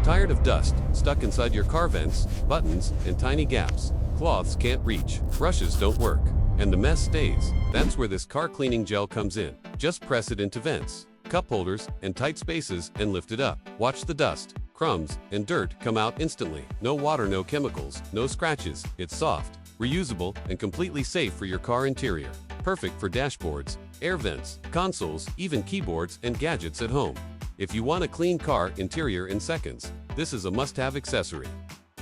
Tired of dust stuck inside your car vents, buttons, and tiny gaps? Cloths can't reach, brushes don't work, and the mess stays. That's where this car cleaning gel comes in. Just press it into vents, cup holders, and tight spaces and lift it up. Watch the dust, crumbs, and dirt come out instantly. No water, no chemicals, no scratches. It's soft, reusable, and completely safe for your car interior. Perfect for dashboards, air vents, consoles, even keyboards and gadgets at home. If you want a clean car interior in seconds, this is a must-have accessory.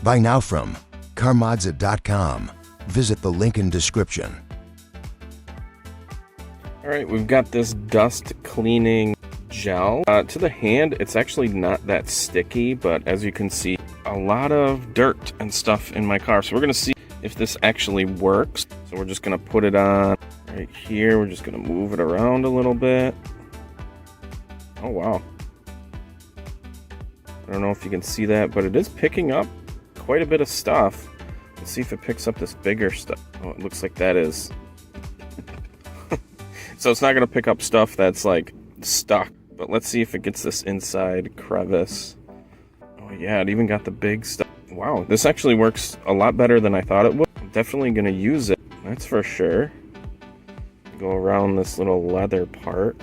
Buy now from Carmodza.com. Visit the link in description. All right, we've got this dust cleaning gel. To the hand, it's actually not that sticky, but as you can see, a lot of dirt and stuff in my car. So we're gonna see if this actually works. So we're just gonna put it on right here. We're just gonna move it around a little bit. Oh, wow. I don't know if you can see that, but it is picking up quite a bit of stuff. Let's see if it picks up this bigger stuff. Oh, it looks like that is. So it's not going to pick up stuff that's like stuck. But let's see if it gets this inside crevice. Oh yeah, it even got the big stuff. Wow, this actually works a lot better than I thought it would. I'm definitely going to use it. That's for sure. Go around this little leather part.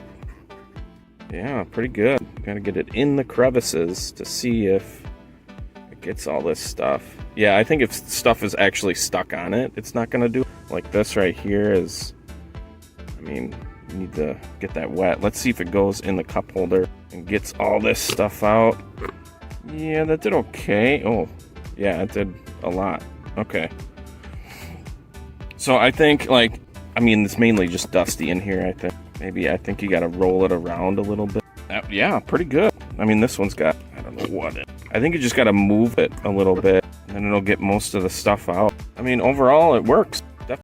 Yeah, pretty good. Gotta get it in the crevices to see if it gets all this stuff. Yeah, I think if stuff is actually stuck on it, it's not gonna do it. Like this right here is, I mean, you need to get that wet. Let's see if it goes in the cup holder and gets all this stuff out. Yeah, that did okay. Oh, yeah, it did a lot. Okay. So I think, like, I mean, it's mainly just dusty in here, I think. I think you gotta roll it around a little bit. Yeah, pretty good. I mean, this one's got, I don't know what it. I think you just gotta move it a little bit, and then it'll get most of the stuff out. I mean, overall, it works.